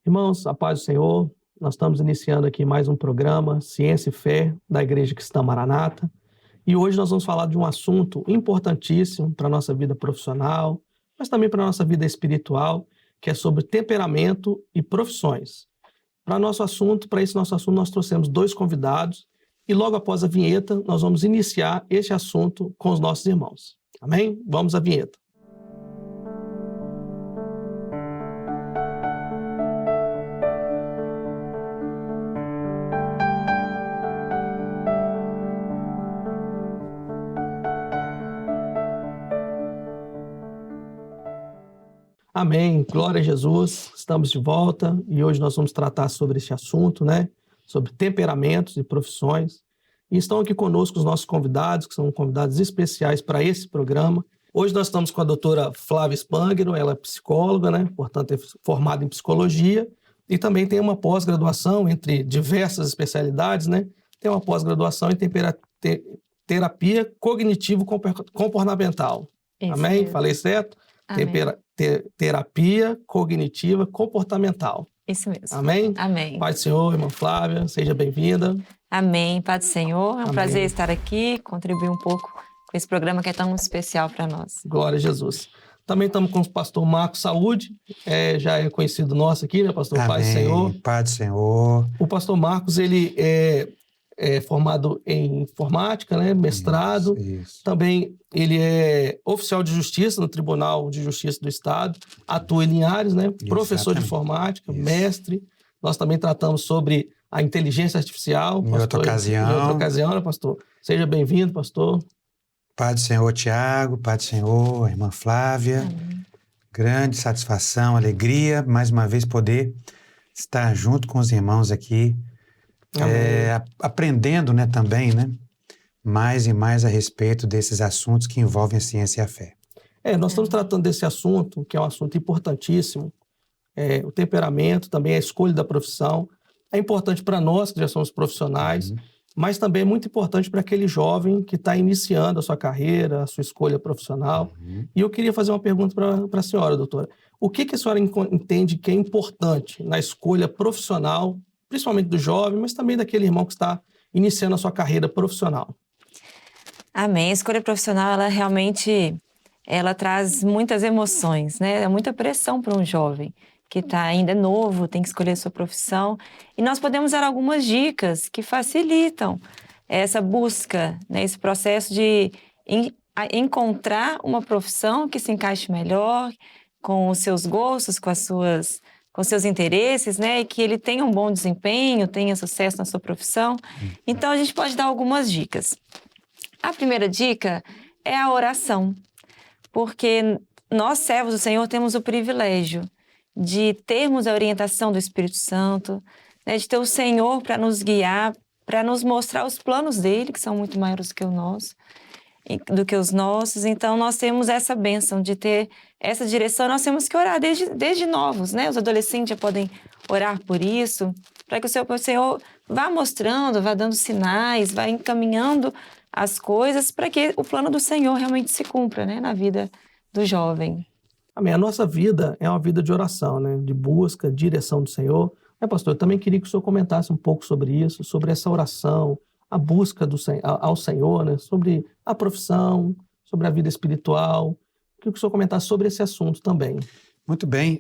Irmãos, a paz do Senhor, nós estamos iniciando aqui mais um programa, Ciência e Fé, da Igreja Cristã Maranata. E hoje nós vamos falar de um assunto importantíssimo para a nossa vida profissional, mas também para a nossa vida espiritual, que é sobre temperamento e profissões. Para esse nosso assunto, nós trouxemos dois convidados e logo após a vinheta, nós vamos iniciar este assunto com os nossos irmãos. Amém? Vamos à vinheta. Amém, glória a Jesus, estamos de volta e hoje nós vamos tratar sobre esse assunto, sobre temperamentos e profissões. E estão aqui conosco os nossos convidados, que são convidados especiais para esse programa. Hoje nós estamos com a doutora Flávia Spangero, ela é psicóloga, portanto é formada em psicologia e também tem uma pós-graduação entre diversas especialidades, Tem uma pós-graduação em terapia cognitivo-comportamental. Amém? Mesmo. Falei certo? Amém. Terapia cognitiva comportamental. Isso mesmo. Amém? Amém. Pai do Senhor, irmã Flávia, seja bem-vinda. Amém. Pai do Senhor, é um Amém. prazer estar aqui, contribuir um pouco com esse programa que é tão especial para nós. Glória a Jesus. Também estamos com o pastor Marcos Saúde, já é conhecido nosso aqui, pastor? Amém. Pai do Senhor. Pai do Senhor. O pastor Marcos, ele é formado em informática, mestrado. Isso. Também ele é oficial de justiça no Tribunal de Justiça do Estado, atua em Linhares, professor de informática, mestre. Nós também tratamos sobre a inteligência artificial. Em outra ocasião, né, pastor? Seja bem-vindo, pastor. Pai do Senhor, Tiago, Pai do Senhor, irmã Flávia. Amém. Grande satisfação, alegria, mais uma vez poder estar junto com os irmãos aqui, aprendendo também, mais e mais a respeito desses assuntos que envolvem a ciência e a fé. Nós estamos tratando desse assunto, que é um assunto importantíssimo, o temperamento, também a escolha da profissão. É importante para nós, que já somos profissionais, mas também é muito importante para aquele jovem que está iniciando a sua carreira, a sua escolha profissional. E eu queria fazer uma pergunta para a senhora, doutora. O que a senhora entende que é importante na escolha profissional, principalmente do jovem, mas também daquele irmão que está iniciando a sua carreira profissional? Amém. A escolha profissional, ela traz muitas emoções, É muita pressão para um jovem que está ainda novo, tem que escolher a sua profissão. E nós podemos dar algumas dicas que facilitam essa busca, esse processo de encontrar uma profissão que se encaixe melhor com os seus gostos, com seus interesses, e que ele tenha um bom desempenho, tenha sucesso na sua profissão. Então, a gente pode dar algumas dicas. A primeira dica é a oração, porque nós, servos do Senhor, temos o privilégio de termos a orientação do Espírito Santo, de ter o Senhor para nos guiar, para nos mostrar os planos dele, que são muito maiores do que os nossos. Então, nós temos essa bênção de ter essa direção. Nós temos que orar desde novos, Os adolescentes já podem orar por isso, para que o Senhor vá mostrando, vá dando sinais, vá encaminhando as coisas para que o plano do Senhor realmente se cumpra, na vida do jovem. Amém. A nossa vida é uma vida de oração, de busca, direção do Senhor. Pastor, eu também queria que o senhor comentasse um pouco sobre isso, sobre essa oração, a busca ao Senhor, sobre a profissão, sobre a vida espiritual. Queria que o senhor comentasse sobre esse assunto também. Muito bem.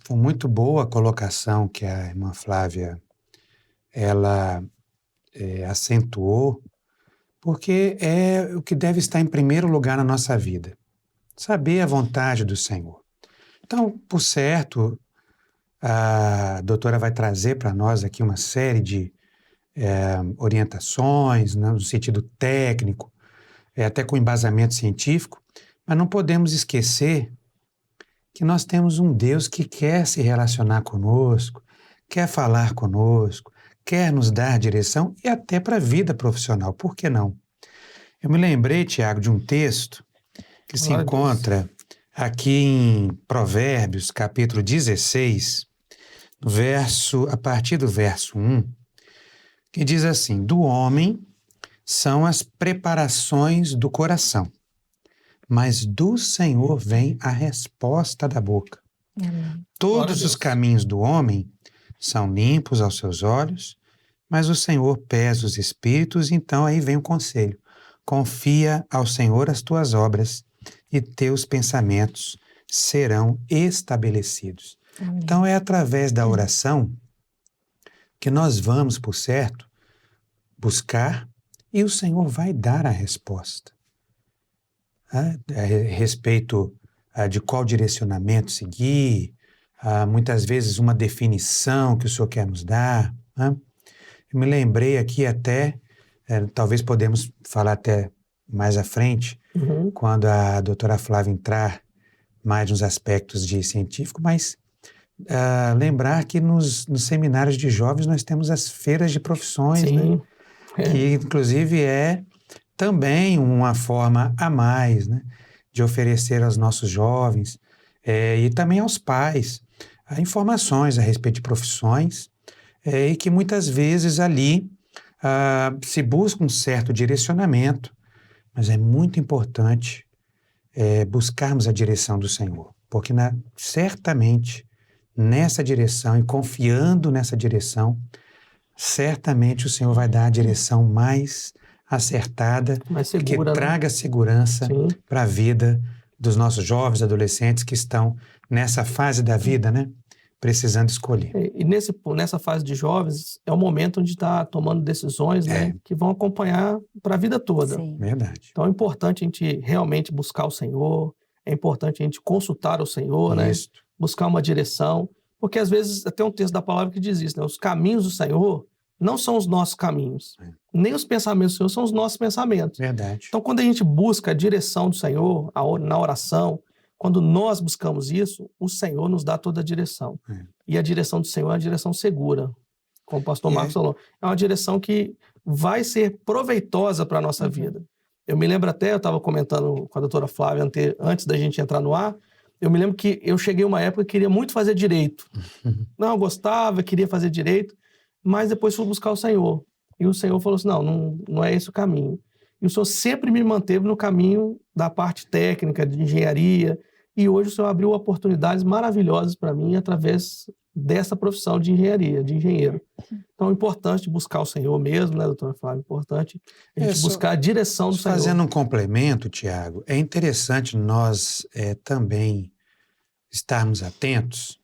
Foi muito boa a colocação que a irmã Flávia acentuou, porque é o que deve estar em primeiro lugar na nossa vida. Saber a vontade do Senhor. Então, por certo, a doutora vai trazer para nós aqui uma série de orientações, no sentido técnico, até com embasamento científico, mas não podemos esquecer que nós temos um Deus que quer se relacionar conosco, quer falar conosco, quer nos dar direção e até para a vida profissional. Por que não? Eu me lembrei, Tiago, de um texto que se encontra aqui em Provérbios, capítulo 16, a partir do verso 1, que diz assim: do homem são as preparações do coração, mas do Senhor vem a resposta da boca. Todos os caminhos do homem são limpos aos seus olhos, mas o Senhor pesa os espíritos, então aí vem o conselho. Confia ao Senhor as tuas obras e teus pensamentos serão estabelecidos. Amém. Então é através da oração que nós vamos, por certo, buscar e o Senhor vai dar a resposta. A respeito de qual direcionamento seguir, muitas vezes uma definição que o Senhor quer nos dar. Eu me lembrei aqui até, talvez podemos falar até mais à frente, quando a doutora Flávia entrar mais nos aspectos de científico, mas lembrar que nos seminários de jovens nós temos as feiras de profissões, né? Que inclusive é também uma forma a mais, né, de oferecer aos nossos jovens e também aos pais informações a respeito de profissões e que muitas vezes ali se busca um certo direcionamento, mas é muito importante buscarmos a direção do Senhor, porque certamente nessa direção e confiando nessa direção, certamente o Senhor vai dar a direção mais acertada, mais segura, que traga segurança para a vida dos nossos jovens, adolescentes que estão nessa fase da vida, né? Precisando escolher. E nessa fase de jovens, é o momento onde está tomando decisões, né, que vão acompanhar para a vida toda. Sim. Verdade. Então é importante a gente realmente buscar o Senhor, é importante a gente consultar o Senhor, né? Buscar uma direção, porque às vezes até um texto da palavra que diz isso, né? Os caminhos do Senhor não são os nossos caminhos, nem os pensamentos do Senhor são os nossos pensamentos. Verdade. Então quando a gente busca a direção do Senhor na oração, quando nós buscamos isso, o Senhor nos dá toda a direção. E a direção do Senhor é uma direção segura, como o pastor Marcos falou. É uma direção que vai ser proveitosa para a nossa vida. Eu me lembro até, eu estava comentando com a doutora Flávia antes da gente entrar no ar, eu me lembro que eu cheguei uma época que queria muito fazer direito. Não, eu gostava, queria fazer direito, mas depois fui buscar o Senhor. E o Senhor falou assim, não é esse o caminho. E o Senhor sempre me manteve no caminho da parte técnica, de engenharia, e hoje o Senhor abriu oportunidades maravilhosas para mim através dessa profissão de engenharia, de engenheiro. Então é importante buscar o Senhor mesmo, né, doutora Flávia? É importante a gente buscar a direção do Senhor. Fazendo um complemento, Tiago, é interessante nós também estarmos atentos,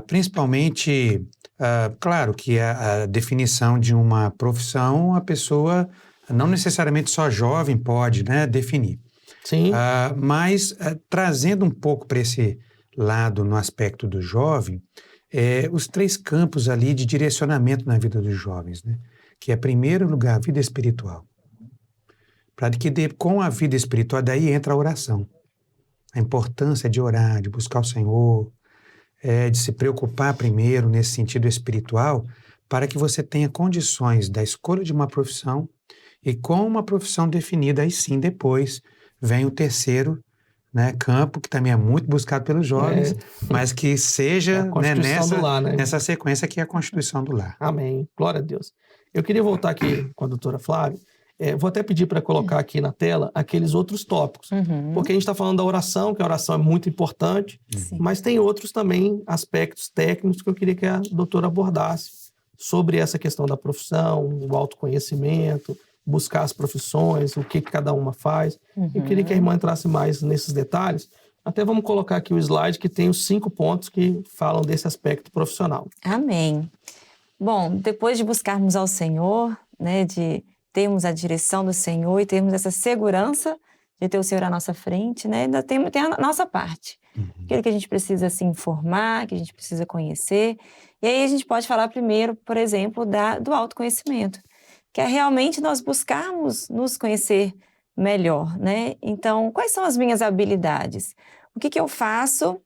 principalmente, claro que a definição de uma profissão, a pessoa, não necessariamente só jovem pode, né, definir. Sim. Mas trazendo um pouco para esse lado no aspecto do jovem, os 3 campos ali de direcionamento na vida dos jovens, né? Que é, em primeiro lugar, a vida espiritual. Para que com a vida espiritual, daí entra a oração. A importância de orar, de buscar o Senhor, de se preocupar primeiro nesse sentido espiritual, para que você tenha condições da escolha de uma profissão e com uma profissão definida, aí sim, depois vem o terceiro, né, campo, que também é muito buscado pelos jovens, mas que seja nessa sequência que é a Constituição do Lar. Amém. Glória a Deus. Eu queria voltar aqui com a doutora Flávia. Vou até pedir para colocar aqui na tela aqueles outros tópicos, porque a gente está falando da oração, que a oração é muito importante, mas tem outros também aspectos técnicos que eu queria que a doutora abordasse sobre essa questão da profissão, o autoconhecimento, buscar as profissões, o que cada uma faz. Eu queria que a irmã entrasse mais nesses detalhes. Até vamos colocar aqui o slide que tem os 5 pontos que falam desse aspecto profissional. Amém. Bom, depois de buscarmos ao Senhor, né, de termos a direção do Senhor e termos essa segurança de ter o Senhor à nossa frente, né, ainda tem a nossa parte. Aquilo que a gente precisa se informar, que a gente precisa conhecer. E aí a gente pode falar primeiro, por exemplo, do autoconhecimento, que é realmente nós buscarmos nos conhecer melhor, né? Então, quais são as minhas habilidades? O que eu faço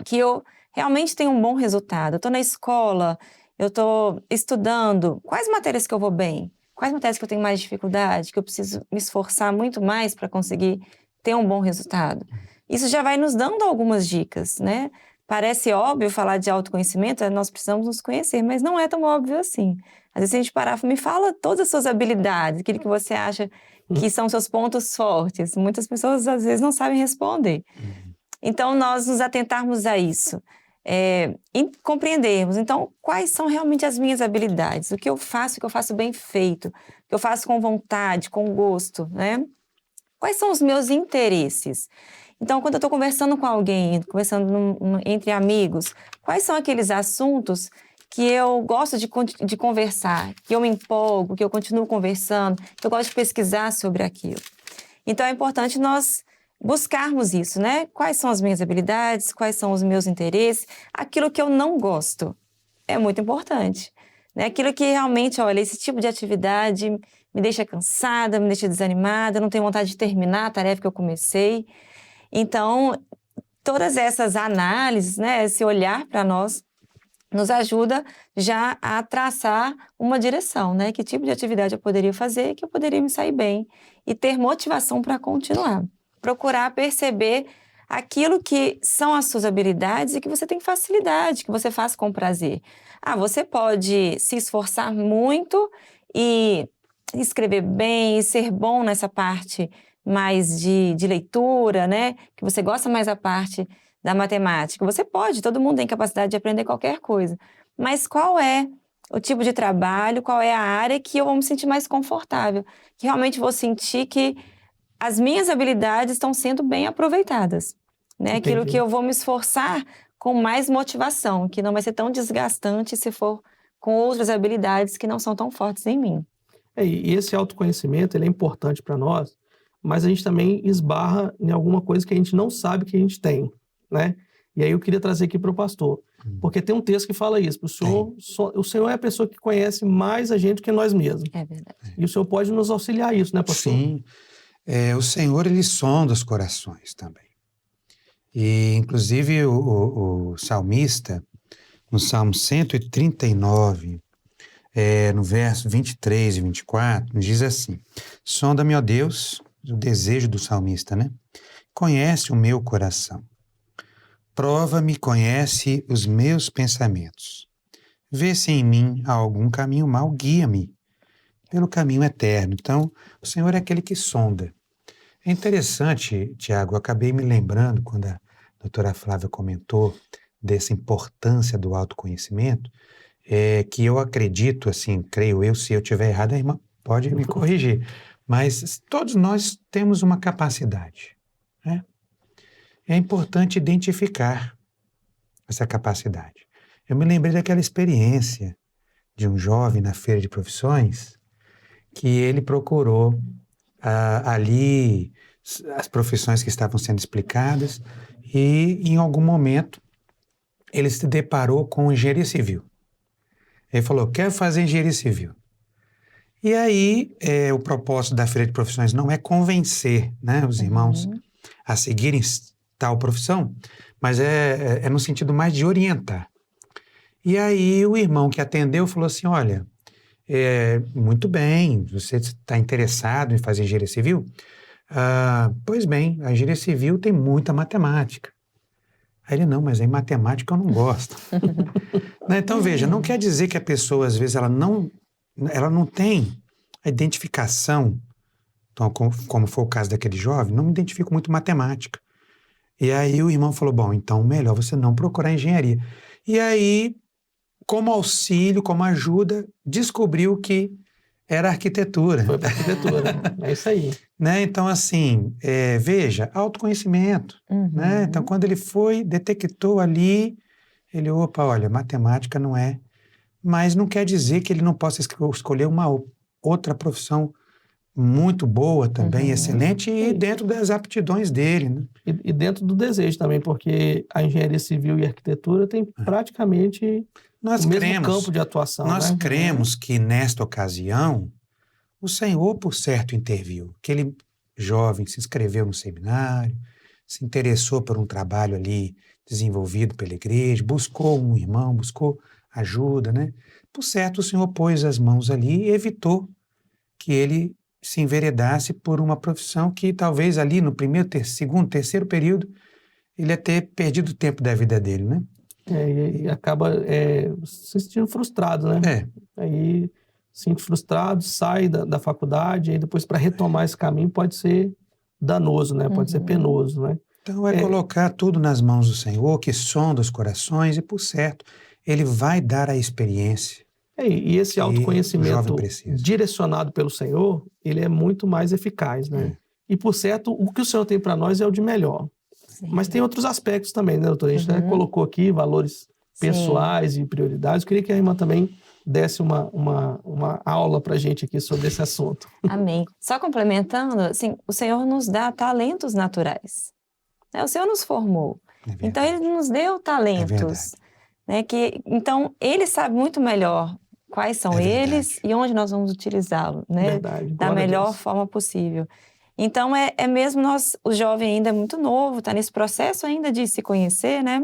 que eu realmente tenho um bom resultado? Eu estou na escola, eu estou estudando, quais matérias que eu vou bem? Quais matérias que eu tenho mais dificuldade, que eu preciso me esforçar muito mais para conseguir ter um bom resultado? Isso já vai nos dando algumas dicas, né? Parece óbvio falar de autoconhecimento, nós precisamos nos conhecer, mas não é tão óbvio assim. Às vezes a gente parar e me fala todas as suas habilidades, aquilo que você acha que são seus pontos fortes. Muitas pessoas às vezes não sabem responder. Então, nós nos atentarmos a isso, e compreendermos, então, quais são realmente as minhas habilidades, o que eu faço bem feito, o que eu faço com vontade, com gosto, né? Quais são os meus interesses? Então, quando eu estou conversando com alguém, conversando entre amigos, quais são aqueles assuntos que eu gosto de conversar, que eu me empolgo, que eu continuo conversando, que eu gosto de pesquisar sobre aquilo? Então, é importante nós buscarmos isso, né? Quais são as minhas habilidades, quais são os meus interesses, aquilo que eu não gosto é muito importante, né? Aquilo que realmente, olha, esse tipo de atividade me deixa cansada, me deixa desanimada, não tenho vontade de terminar a tarefa que eu comecei. Então, todas essas análises, né, esse olhar para nós, nos ajuda já a traçar uma direção, né? Que tipo de atividade eu poderia fazer, que eu poderia me sair bem e ter motivação para continuar. Procurar perceber aquilo que são as suas habilidades e que você tem facilidade, que você faz com prazer. Você pode se esforçar muito e escrever bem e ser bom nessa parte mais de leitura, né? Que você gosta mais da parte da matemática. Você pode, todo mundo tem capacidade de aprender qualquer coisa. Mas qual é o tipo de trabalho, qual é a área que eu vou me sentir mais confortável? Que realmente vou sentir que as minhas habilidades estão sendo bem aproveitadas, né? Aquilo que eu vou me esforçar com mais motivação, que não vai ser tão desgastante se for com outras habilidades que não são tão fortes em mim. E esse autoconhecimento, ele é importante para nós, mas a gente também esbarra em alguma coisa que a gente não sabe que a gente tem, né? E aí eu queria trazer aqui para o pastor, porque tem um texto que fala isso, o Senhor é a pessoa que conhece mais a gente que nós mesmos. É verdade. E o Senhor pode nos auxiliar a isso, né, pastor? Sim, o Senhor, ele sonda os corações também. E, inclusive, o salmista, no Salmo 139, no verso 23 e 24, diz assim: sonda-me, ó Deus, o desejo do salmista, né? Conhece o meu coração. Prova-me, conhece os meus pensamentos. Vê se em mim há algum caminho mau, guia-me pelo caminho eterno. Então, o Senhor é aquele que sonda. É interessante, Tiago, eu acabei me lembrando quando a doutora Flávia comentou dessa importância do autoconhecimento, que eu acredito, assim, creio eu, se eu estiver errado, a irmã pode me corrigir, mas todos nós temos uma capacidade, né? É importante identificar essa capacidade. Eu me lembrei daquela experiência de um jovem na feira de profissões que ele procurou ali as profissões que estavam sendo explicadas e, em algum momento, ele se deparou com engenharia civil. Ele falou: quero fazer engenharia civil. E aí, o propósito da feira de profissões não é convencer, né, os irmãos a seguirem tal profissão, mas é no sentido mais de orientar. E aí o irmão que atendeu falou assim: olha, muito bem, você está interessado em fazer engenharia civil? Pois bem, a engenharia civil tem muita matemática. Aí ele: não, mas em matemática eu não gosto. Então, veja, não quer dizer que a pessoa, às vezes, ela não tem a identificação, então, como foi o caso daquele jovem, não me identifico muito matemática. E aí o irmão falou: bom, então melhor você não procurar engenharia. E aí, como auxílio, como ajuda, descobriu que era arquitetura. Foi para arquitetura, é isso aí. Né? Então, assim, veja, autoconhecimento. Né? Então, quando ele detectou ali, ele: opa, olha, matemática não é. Mas não quer dizer que ele não possa escolher uma outra profissão muito boa também, excelente, e dentro das aptidões dele. Né? E dentro do desejo também, porque a engenharia civil e a arquitetura tem praticamente o mesmo campo de atuação. Nós né? cremos que, nesta ocasião, o Senhor, por certo, interviu. Aquele jovem se inscreveu no seminário, se interessou por um trabalho ali desenvolvido pela igreja, buscou um irmão, buscou ajuda, né? Por certo, o Senhor pôs as mãos ali e evitou que ele se enveredasse por uma profissão que talvez ali no primeiro, segundo, terceiro período ele ia ter perdido o tempo da vida dele, né? E acaba se sentindo frustrado, né? Aí se sente frustrado, sai da faculdade, aí depois para retomar esse caminho pode ser danoso, né? Pode ser penoso, né? Então é colocar tudo nas mãos do Senhor, que sonda os corações, e por certo, Ele vai dar a experiência E esse que o autoconhecimento jovem precisa. direcionado pelo Senhor, ele é muito mais eficaz, né? E, por certo, o que o Senhor tem para nós é o de melhor. Sim. Mas tem outros aspectos também, né, doutora? A gente até colocou aqui valores pessoais e prioridades. Eu queria que a irmã também desse uma aula para a gente aqui sobre esse assunto. Amém. Só complementando, assim, o Senhor nos dá talentos naturais. O Senhor nos formou. Então, Ele nos deu talentos. Então, Ele sabe muito melhor quais são eles e onde nós vamos utilizá-lo, né? Verdade. Da melhor forma possível. Então, é mesmo o jovem ainda é muito novo, está nesse processo ainda de se conhecer, né?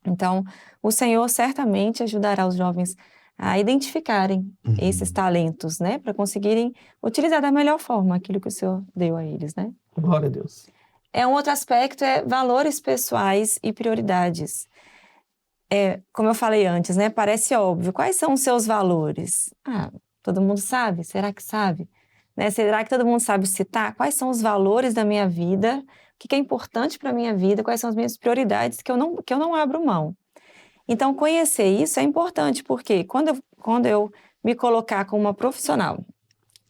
Então, o Senhor certamente ajudará os jovens a identificarem esses talentos, né? Para conseguirem utilizar da melhor forma aquilo que o Senhor deu a eles, né? Glória a Deus. Um outro aspecto é valores pessoais e prioridades. Como eu falei antes, né? Parece óbvio. Quais são os seus valores? Todo mundo sabe? Será que sabe? Né? Será que todo mundo sabe citar? Quais são os valores da minha vida? O que é importante para a minha vida? Quais são as minhas prioridades que eu não abro mão? Então, conhecer isso é importante, porque quando eu me colocar como uma profissional,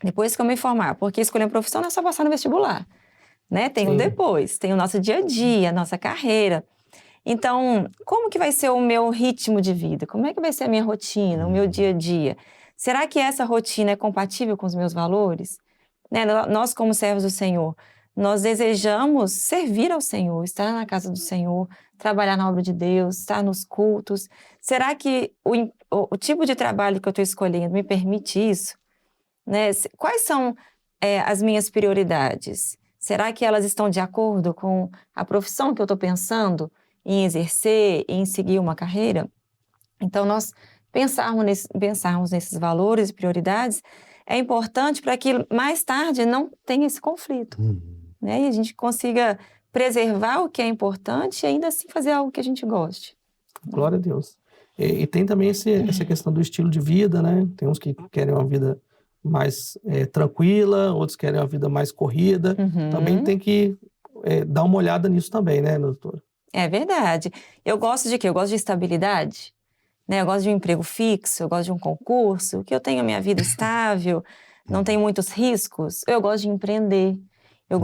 depois que eu me formar, porque escolher uma profissão não é só passar no vestibular, né? Tem o depois, tem o nosso dia a dia, a nossa carreira. Então, como que vai ser o meu ritmo de vida? Como é que vai ser a minha rotina, o meu dia a dia? Será que essa rotina é compatível com os meus valores? Né? Nós, como servos do Senhor, nós desejamos servir ao Senhor, estar na casa do Senhor, trabalhar na obra de Deus, estar nos cultos. Será que o tipo de trabalho que eu estou escolhendo me permite isso? Né? Quais são as minhas prioridades? Será que elas estão de acordo com a profissão que eu estou pensando em exercer, em seguir uma carreira? Então, nós pensarmos nesses valores e prioridades é importante para que mais tarde não tenha esse conflito. Né? E a gente consiga preservar o que é importante e ainda assim fazer algo que a gente goste. Glória a Deus. E tem também essa questão do estilo de vida, né? Tem uns que querem uma vida mais tranquila, outros querem uma vida mais corrida. Também tem que dar uma olhada nisso também, né, doutora? É verdade. Eu gosto de quê? Eu gosto de estabilidade. Né? Eu gosto de um emprego fixo, eu gosto de um concurso, que eu tenha minha vida estável, não tenho muitos riscos. Eu gosto de empreender. Eu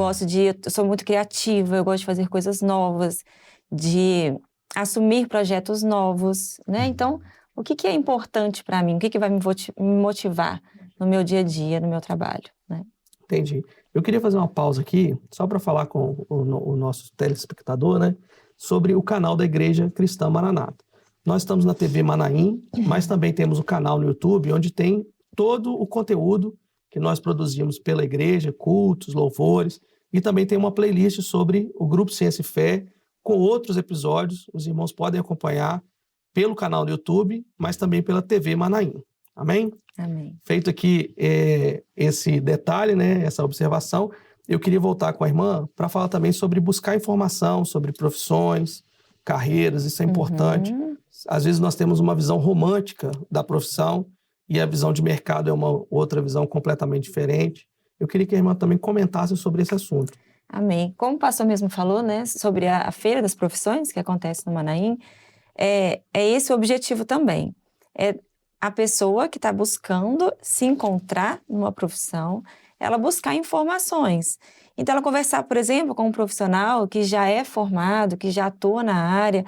sou muito criativa, eu gosto de fazer coisas novas, de assumir projetos novos, né? Então, o que é importante para mim? O que vai me motivar no meu dia a dia, no meu trabalho, né? Entendi. Eu queria fazer uma pausa aqui, só para falar com o nosso telespectador, né? Sobre o canal da Igreja Cristã Maranata. Nós estamos na TV Manaim, mas também temos o canal no YouTube, onde tem todo o conteúdo que nós produzimos pela igreja, cultos, louvores, e também tem uma playlist sobre o Grupo Ciência e Fé, com outros episódios. Os irmãos podem acompanhar pelo canal do YouTube, mas também pela TV Manaim. Amém? Amém. Feito aqui esse detalhe, né, essa observação, eu queria voltar com a irmã para falar também sobre buscar informação sobre profissões, carreiras, isso é importante. Às vezes nós temos uma visão romântica da profissão e a visão de mercado é uma outra visão completamente diferente. Eu queria que a irmã também comentasse sobre esse assunto. Amém. Como o pastor mesmo falou, né, sobre a Feira das Profissões, que acontece no Manaim, é esse o objetivo também. É a pessoa que está buscando se encontrar numa profissão, ela buscar informações. Então, ela conversar, por exemplo, com um profissional que já é formado, que já atua na área,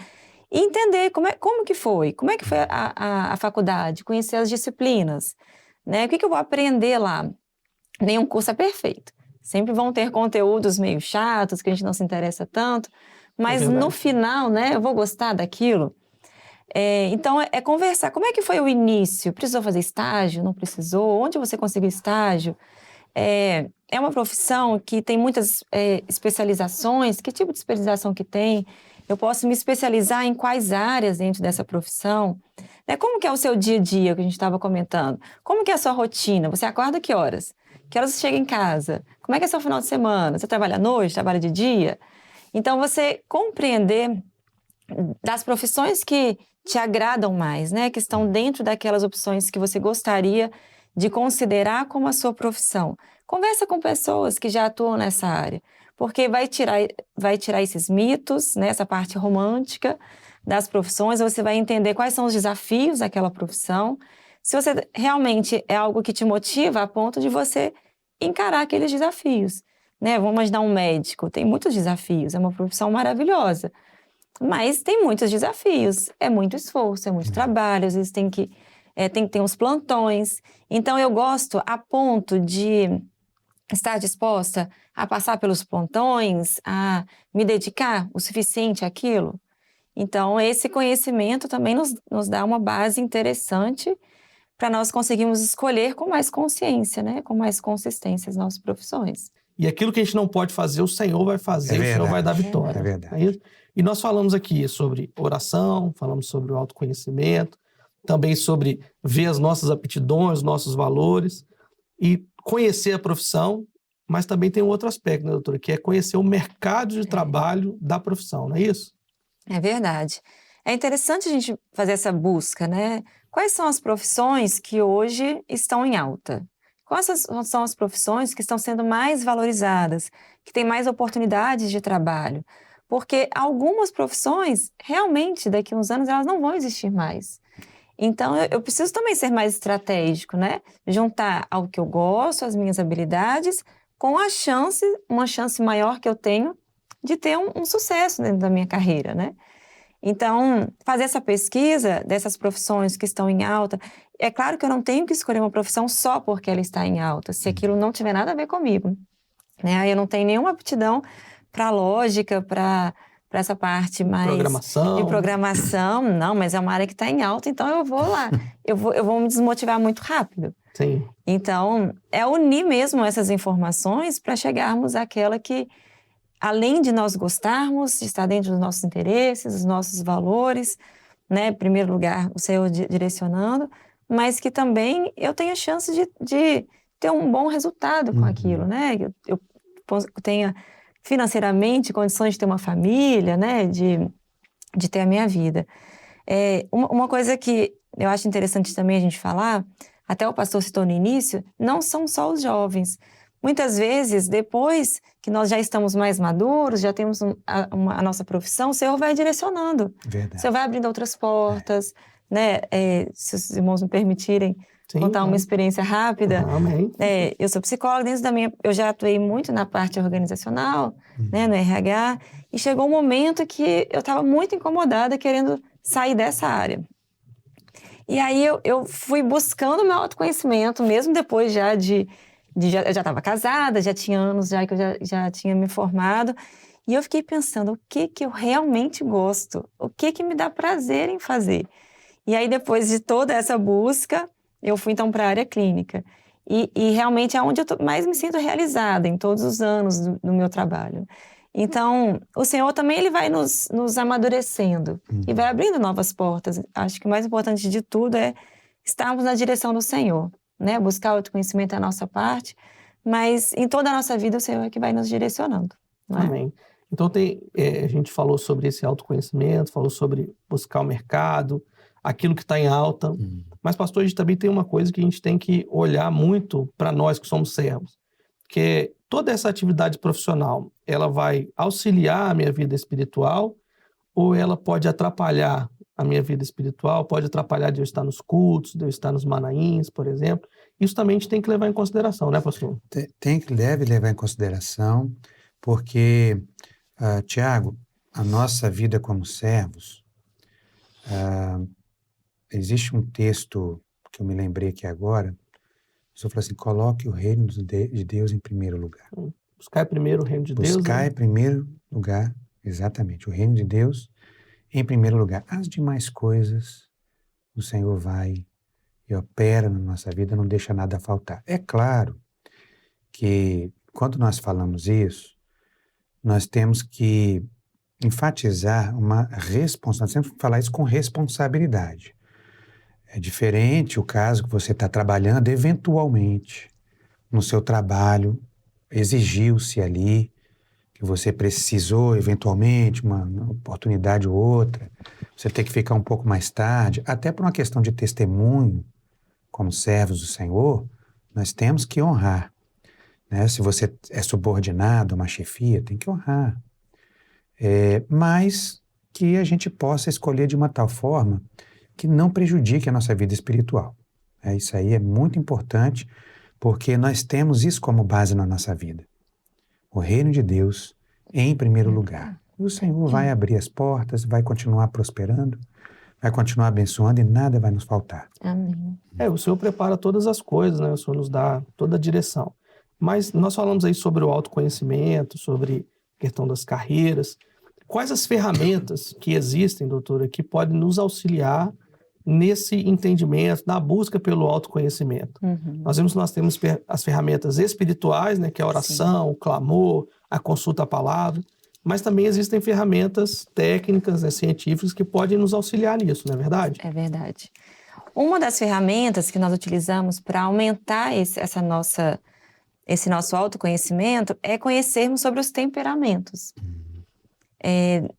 e entender como que foi a faculdade, conhecer as disciplinas, né? O que eu vou aprender lá? Nenhum curso é perfeito. Sempre vão ter conteúdos meio chatos, que a gente não se interessa tanto, mas no final, né, eu vou gostar daquilo. Então, conversar. Como é que foi o início? Precisou fazer estágio? Não precisou? Onde você conseguiu estágio? É uma profissão que tem muitas especializações. Que tipo de especialização que tem? Eu posso me especializar em quais áreas dentro dessa profissão? Como que é o seu dia a dia, que a gente estava comentando? Como que é a sua rotina? Você acorda que horas? Que horas você chega em casa? Como é que é o seu final de semana? Você trabalha à noite? Trabalha de dia? Então, você compreender das profissões que te agradam mais, né? Que estão dentro daquelas opções que você gostaria de considerar como a sua profissão. Conversa com pessoas que já atuam nessa área. porque vai tirar esses mitos, né, essa parte romântica das profissões, você vai entender quais são os desafios daquela profissão, se você realmente é algo que te motiva a ponto de você encarar aqueles desafios, né? Vamos imaginar um médico, tem muitos desafios, é uma profissão maravilhosa, mas tem muitos desafios, é muito esforço, é muito trabalho, às vezes tem que ter uns plantões. Então, eu gosto a ponto de estar disposta a passar pelos plantões, a me dedicar o suficiente àquilo. Então, esse conhecimento também nos dá uma base interessante para nós conseguirmos escolher com mais consciência, né? Com mais consistência as nossas profissões. E aquilo que a gente não pode fazer, o Senhor vai fazer, o Senhor vai dar vitória. É verdade. É isso? E nós falamos aqui sobre oração, falamos sobre o autoconhecimento, também sobre ver as nossas aptidões, os nossos valores e conhecer a profissão, mas também tem um outro aspecto, né, doutora, que é conhecer o mercado de trabalho da profissão, não é isso? É verdade. É interessante a gente fazer essa busca, né? Quais são as profissões que hoje estão em alta? Quais são as profissões que estão sendo mais valorizadas, que têm mais oportunidades de trabalho? Porque algumas profissões, realmente, daqui a uns anos, elas não vão existir mais. Então, eu preciso também ser mais estratégico, né? Juntar ao que eu gosto, as minhas habilidades, com uma chance maior que eu tenho de ter um sucesso dentro da minha carreira, né? Então, fazer essa pesquisa dessas profissões que estão em alta, é claro que eu não tenho que escolher uma profissão só porque ela está em alta, se aquilo não tiver nada a ver comigo, né? Eu não tenho nenhuma aptidão para lógica, para essa parte mais de programação, não, mas é uma área que está em alta, então eu vou lá, eu vou me desmotivar muito rápido. Sim. Então, é unir mesmo essas informações para chegarmos àquela que, além de nós gostarmos, de estar dentro dos nossos interesses, dos nossos valores, né? Em primeiro lugar, o Senhor direcionando, mas que também eu tenha chance de ter um bom resultado com aquilo, né? Eu tenha financeiramente condições de ter uma família, né? De ter a minha vida. Uma coisa que eu acho interessante também a gente falar, até o pastor citou no início, não são só os jovens. Muitas vezes, depois que nós já estamos mais maduros, já temos a nossa profissão, o Senhor vai direcionando. Verdade. O Senhor vai abrindo outras portas, né? Se os irmãos me permitirem contar uma experiência rápida. Amém. Eu sou psicóloga, eu já atuei muito na parte organizacional, né, no RH, e chegou um momento que eu estava muito incomodada, querendo sair dessa área. E aí eu fui buscando meu autoconhecimento, mesmo depois já eu já estava casada, já tinha anos já que eu já tinha me formado. E eu fiquei pensando, o que eu realmente gosto? O que me dá prazer em fazer? E aí, depois de toda essa busca, eu fui então para a área clínica. E realmente é onde eu mais me sinto realizada, em todos os anos do meu trabalho. Então, o Senhor também ele vai nos amadurecendo e vai abrindo novas portas. Acho que o mais importante de tudo é estarmos na direção do Senhor, né? Buscar o autoconhecimento da nossa parte, mas em toda a nossa vida o Senhor é que vai nos direcionando. Não é? Amém. Então, a gente falou sobre esse autoconhecimento, falou sobre buscar o mercado, aquilo que está em alta. Mas, pastor, a gente também tem uma coisa que a gente tem que olhar muito para nós que somos servos, que é toda essa atividade profissional, ela vai auxiliar a minha vida espiritual ou ela pode atrapalhar a minha vida espiritual, pode atrapalhar de eu estar nos cultos, de eu estar nos manaíns, por exemplo. Isso também a gente tem que levar em consideração, né, pastor? Deve levar em consideração, porque, Tiago, a nossa vida como servos, existe um texto que eu me lembrei aqui agora, o Senhor falou assim, coloque o reino de Deus em primeiro lugar. Buscai primeiro o reino de Deus. Buscai em primeiro lugar, exatamente, o reino de Deus em primeiro lugar. As demais coisas, o Senhor vai e opera na nossa vida, não deixa nada faltar. É claro que, quando nós falamos isso, nós temos que enfatizar uma responsabilidade, sempre falar isso com responsabilidade. É diferente o caso que você está trabalhando, eventualmente, no seu trabalho, exigiu-se ali, que você precisou, eventualmente, uma oportunidade ou outra, você ter que ficar um pouco mais tarde, até por uma questão de testemunho, como servos do Senhor, nós temos que honrar. né? Se você é subordinado a uma chefia, tem que honrar. Mas que a gente possa escolher de uma tal forma que não prejudique a nossa vida espiritual. Isso aí é muito importante, porque nós temos isso como base na nossa vida. O reino de Deus em primeiro lugar. E o Senhor vai abrir as portas, vai continuar prosperando, vai continuar abençoando e nada vai nos faltar. Amém. O Senhor prepara todas as coisas, né? O Senhor nos dá toda a direção. Mas nós falamos aí sobre o autoconhecimento, sobre a questão das carreiras. Quais as ferramentas que existem, doutora, que podem nos auxiliar nesse entendimento, na busca pelo autoconhecimento? Nós temos as ferramentas espirituais, né, que é a oração, o clamor, a consulta à palavra, mas também existem ferramentas técnicas, né, científicas que podem nos auxiliar nisso, não é verdade? É verdade. Uma das ferramentas que nós utilizamos para aumentar esse nosso autoconhecimento é conhecermos sobre os temperamentos.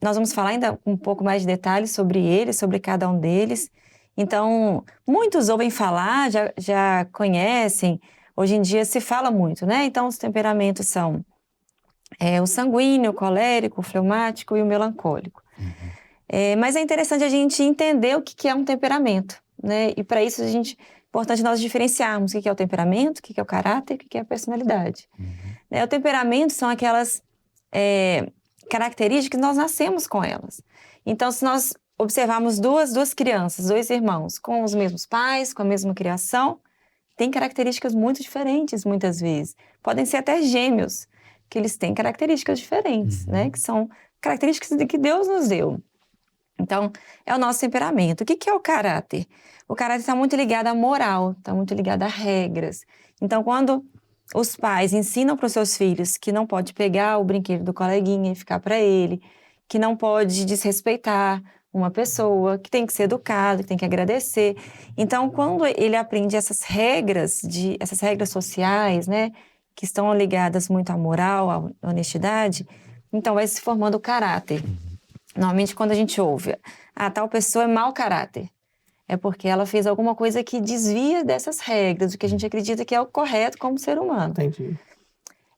Nós vamos falar ainda um pouco mais de detalhes sobre eles, sobre cada um deles. Então, muitos ouvem falar, já conhecem, hoje em dia se fala muito, né? Então, os temperamentos são o sanguíneo, o colérico, o fleumático e o melancólico. Mas é interessante a gente entender o que é um temperamento, né? E para isso é importante nós diferenciarmos o que é o temperamento, o que é o caráter e o que é a personalidade. O temperamento são aquelas características que nós nascemos com elas. Então, se nós observarmos duas crianças, dois irmãos, com os mesmos pais, com a mesma criação, têm características muito diferentes, muitas vezes. Podem ser até gêmeos, que eles têm características diferentes, né? Que são características que Deus nos deu. Então, é o nosso temperamento. O que é o caráter? O caráter está muito ligado à moral, está muito ligado a regras. Então, quando os pais ensinam para os seus filhos que não pode pegar o brinquedo do coleguinha e ficar para ele, que não pode desrespeitar uma pessoa, que tem que ser educado, que tem que agradecer. Então, quando ele aprende essas regras sociais, né, que estão ligadas muito à moral, à honestidade, então vai se formando o caráter. Normalmente, quando a gente ouve, tal pessoa é mau caráter, é porque ela fez alguma coisa que desvia dessas regras, do que a gente acredita que é o correto como ser humano. Entendi.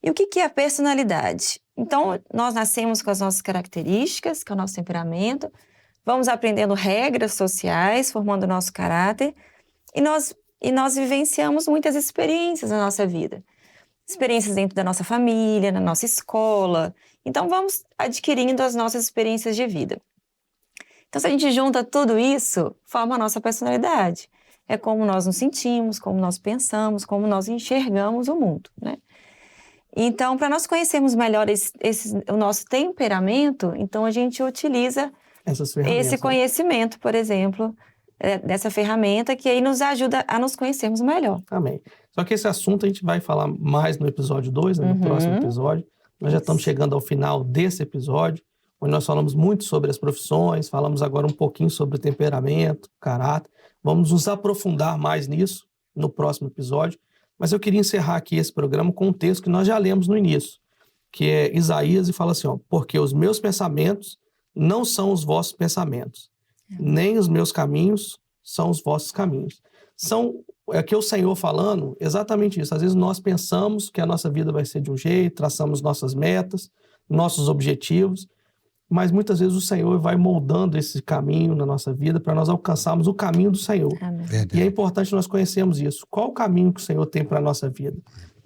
E o que é a personalidade? Então, nós nascemos com as nossas características, que é o nosso temperamento, vamos aprendendo regras sociais, formando o nosso caráter, e nós vivenciamos muitas experiências na nossa vida. Experiências dentro da nossa família, na nossa escola. Então, vamos adquirindo as nossas experiências de vida. Então, se a gente junta tudo isso, forma a nossa personalidade. É como nós nos sentimos, como nós pensamos, como nós enxergamos o mundo, né? Então, para nós conhecermos melhor o nosso temperamento, então a gente utiliza esse conhecimento, por exemplo, dessa ferramenta, que aí nos ajuda a nos conhecermos melhor. Amém. Só que esse assunto a gente vai falar mais no episódio 2, né, no próximo episódio. Nós já estamos chegando ao final desse episódio, onde nós falamos muito sobre as profissões, falamos agora um pouquinho sobre o temperamento, caráter. Vamos nos aprofundar mais nisso no próximo episódio. Mas eu queria encerrar aqui esse programa com um texto que nós já lemos no início, que é Isaías, e fala assim, porque os meus pensamentos não são os vossos pensamentos, nem os meus caminhos são os vossos caminhos. É aqui o Senhor falando exatamente isso. Às vezes nós pensamos que a nossa vida vai ser de um jeito, traçamos nossas metas, nossos objetivos, mas muitas vezes o Senhor vai moldando esse caminho na nossa vida para nós alcançarmos o caminho do Senhor. E é importante nós conhecermos isso. Qual o caminho que o Senhor tem para a nossa vida?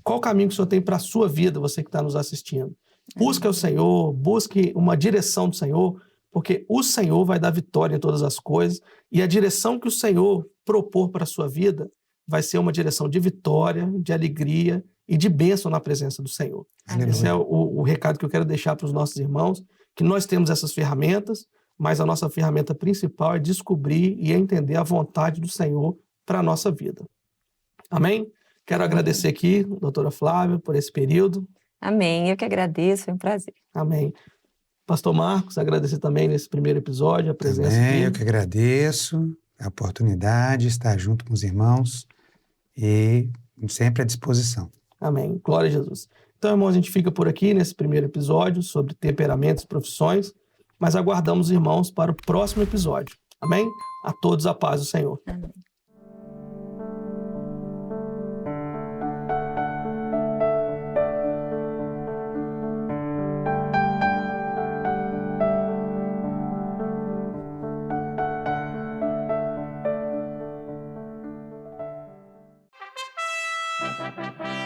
Qual o caminho que o Senhor tem para a sua vida, você que está nos assistindo? Busque o Senhor, busque uma direção do Senhor, porque o Senhor vai dar vitória em todas as coisas e a direção que o Senhor propor para a sua vida vai ser uma direção de vitória, de alegria e de bênção na presença do Senhor. Esse é o recado que eu quero deixar para os nossos irmãos, que nós temos essas ferramentas, mas a nossa ferramenta principal é descobrir e entender a vontade do Senhor para a nossa vida. Amém? Quero agradecer aqui, doutora Flávia, por esse período. Amém, eu que agradeço, foi um prazer. Amém. Pastor Marcos, agradecer também nesse primeiro episódio, a presença também, aqui. Eu que agradeço a oportunidade de estar junto com os irmãos e sempre à disposição. Amém. Glória a Jesus. Então, irmãos, a gente fica por aqui nesse primeiro episódio sobre temperamentos e profissões, mas aguardamos os irmãos para o próximo episódio. Amém? A todos a paz do Senhor. Amém. Amém.